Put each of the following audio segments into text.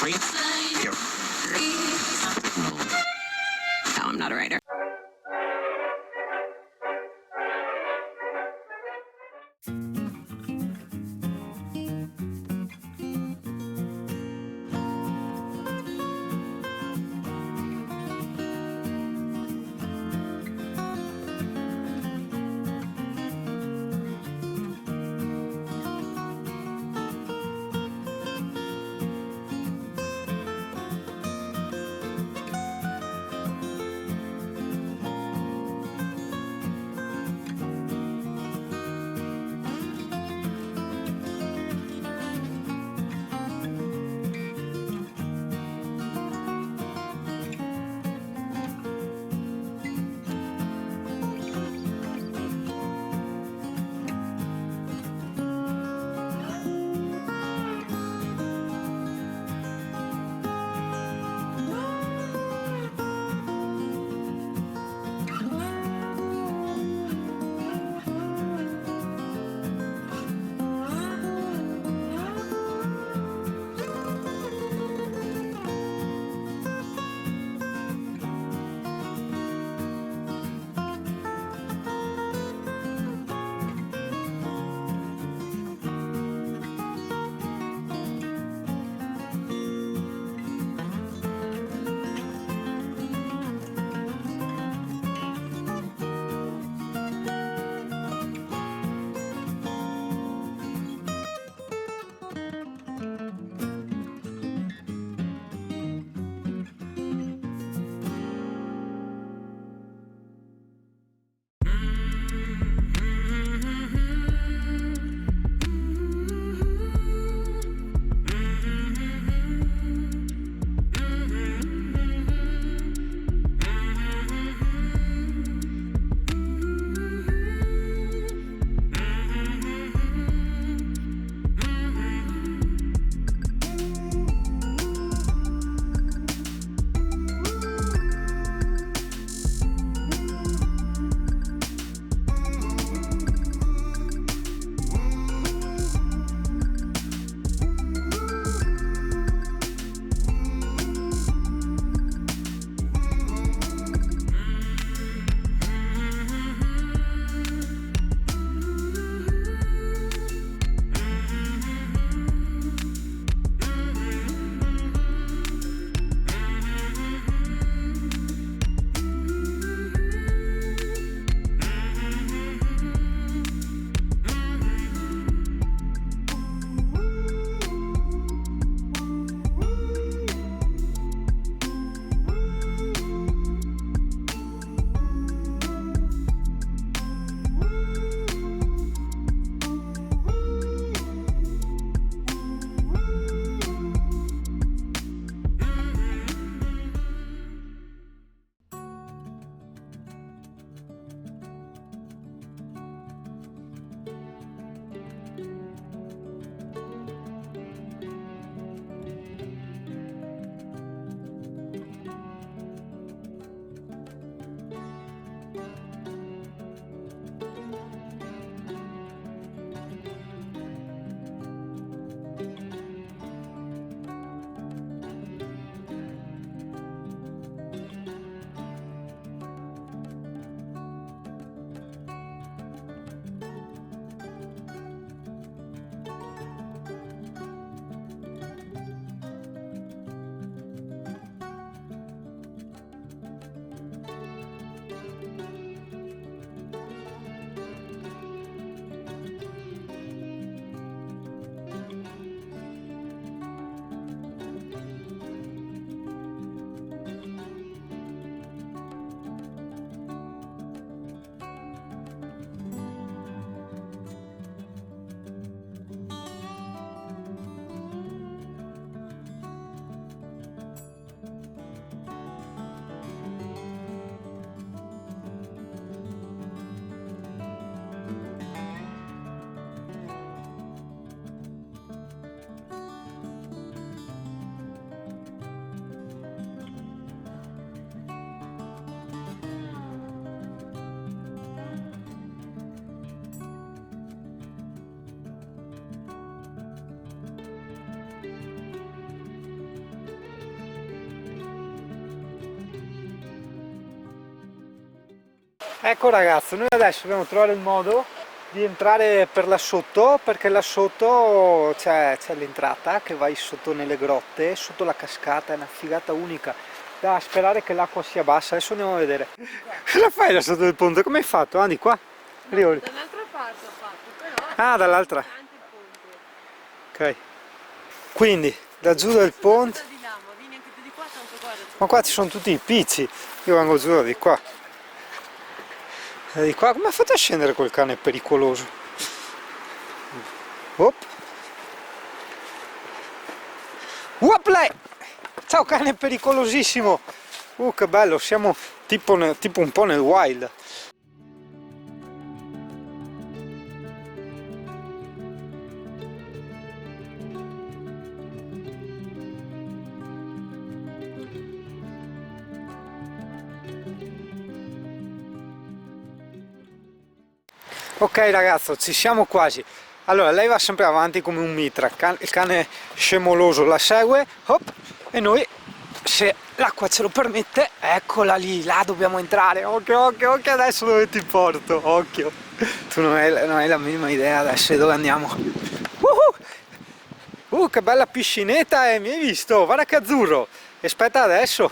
No, I'm not a writer. Ecco ragazzi, noi adesso dobbiamo trovare il modo di entrare per là sotto, perché là sotto c'è l'entrata che vai sotto nelle grotte, sotto la cascata, è una figata unica. Da sperare che l'acqua sia bassa, adesso andiamo a vedere. Cosa fai là sotto del ponte? Come hai fatto? Ah, di qua? No, dall'altra parte ho fatto, però Ah, dall'altra. tanto il ponte. Ok. Quindi, da giù del ponte. Da di là, ma vieni anche tu di qua, tanto guarda. Ma qua ci sono tutti i picci. Io vengo giù da di qua. Da di qua, come ha fatto a scendere quel cane pericoloso? Op. Uaplay! Ciao cane pericolosissimo! Che bello, siamo tipo un po' nel wild. Ok ragazzo, ci siamo quasi. Allora, lei va sempre avanti come un mitra, il cane scemoloso la segue, hop, e noi, se l'acqua ce lo permette, eccola lì, là dobbiamo entrare. Occhio, occhio, occhio, adesso dove ti porto, occhio. Tu non hai la minima idea adesso di dove andiamo. Che bella piscinetta, mi hai visto? Guarda che azzurro. E aspetta adesso.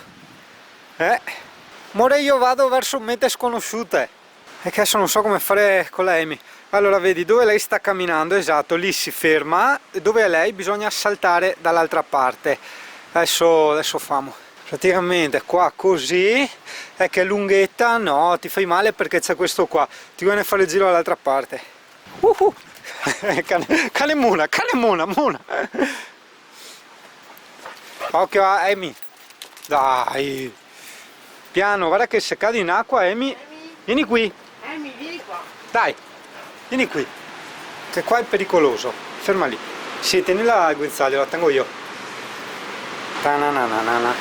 More io vado verso mete sconosciute. E che adesso non so come fare con la Amy. Allora vedi dove lei sta camminando, esatto, lì si ferma, dove è lei bisogna saltare dall'altra parte. Adesso famo. Praticamente qua così, è che è lunghetta, no, ti fai male perché c'è questo qua, ti viene a fare il giro dall'altra parte. Cane muna, muna. Occhio a Amy, dai, piano, guarda che se cadi in acqua Amy, vieni qui. Vieni qua. Dai, vieni qui, che qua è pericoloso. Ferma lì. Sì, tieni la guinzaglio, la tengo io. Ta-na-na-na-na.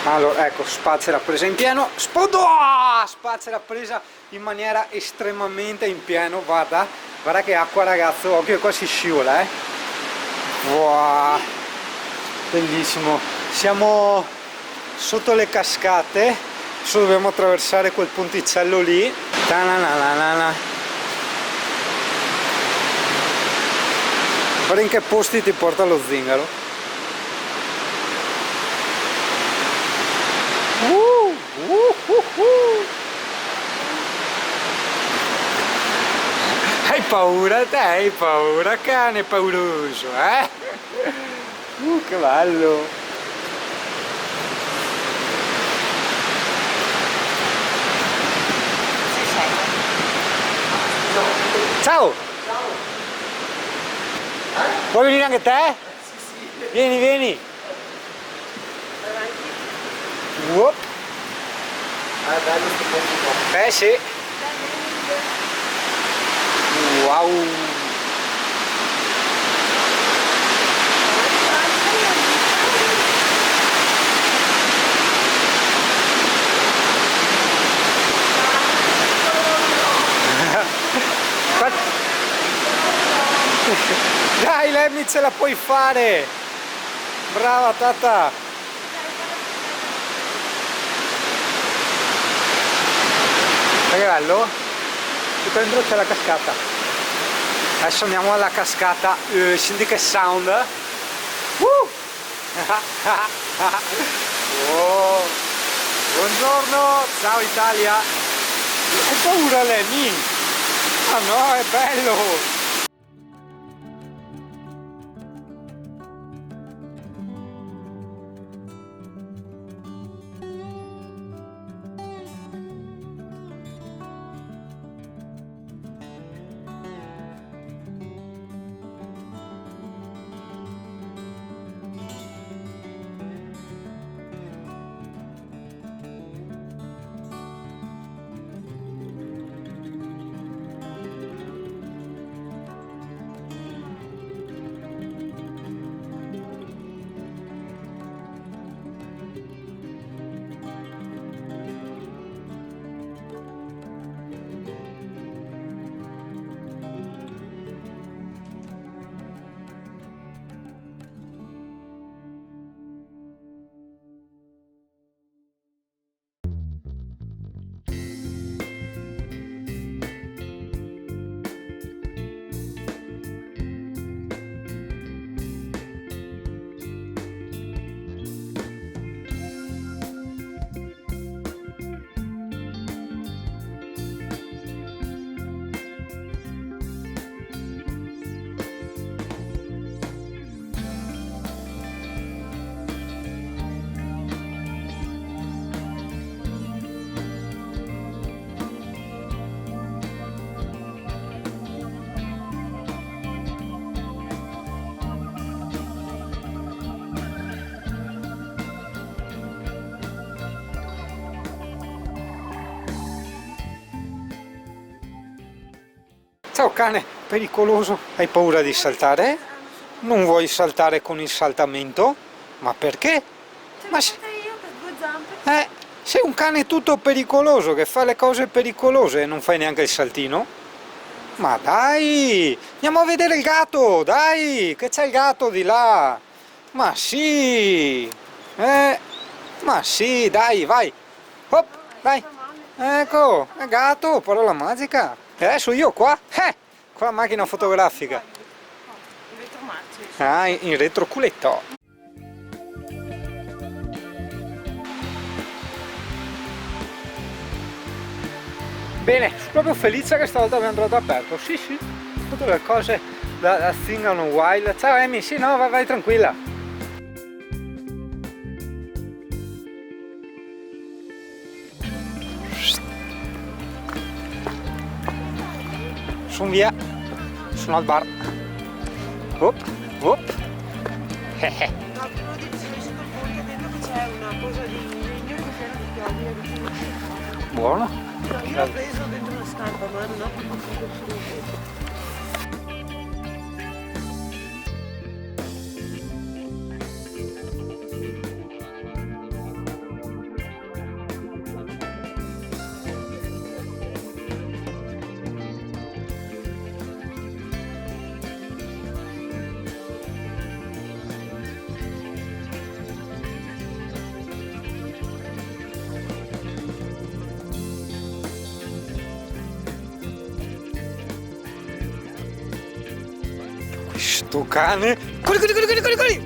Allora, ecco, spazzera presa in pieno. Spazzera presa in maniera estremamente in pieno. Guarda, guarda che acqua ragazzo. Occhio che qua si scivola, Wow, bellissimo. Siamo sotto le cascate. Adesso dobbiamo attraversare quel ponticello lì. Ta-na-na-na-na. Guarda in che posti ti porta lo zingaro. Hai paura te? Hai paura, cane pauroso, che bello. Ciao! Vuoi venire anche te? Sì. Vieni, vieni! Whoop. Bello sto posto qua. Sì! Wow! Dai Lemmy, ce la puoi fare! Brava Tata! Che bello? Qui dentro c'è la cascata. Adesso andiamo alla cascata Syndicate Sound. Oh. Buongiorno, ciao Italia! Hai paura Lemmy? Ah no, è bello! Ciao cane, pericoloso. Hai paura di saltare? Non vuoi saltare con il saltamento? Ma perché? Ma io per 2 zampe. sei un cane tutto pericoloso che fa le cose pericolose e non fai neanche il saltino? Ma dai, andiamo a vedere il gatto, dai, che c'è il gatto di là. Ma sì, ma sì, dai, vai. Hop, dai. Ecco, è gatto, parola magica. E adesso io qua, con la macchina fotografica. In retromarcia. Ah, in retroculetto. Bene, sono proprio felice che stavolta abbiamo trovato aperto. Sì, sì, tutte le cose da Thing on a While. Ciao Amy, sì, no, vai tranquilla. Sono via, sono al bar. Op, op. No, però di sul ponte dentro che c'è una cosa di legno che pieno di chiodi. Buono. Io l'ho preso dentro una stampa, ma non ho proprio. Sto cane. Corri, corri, corri, corri, corri, corri.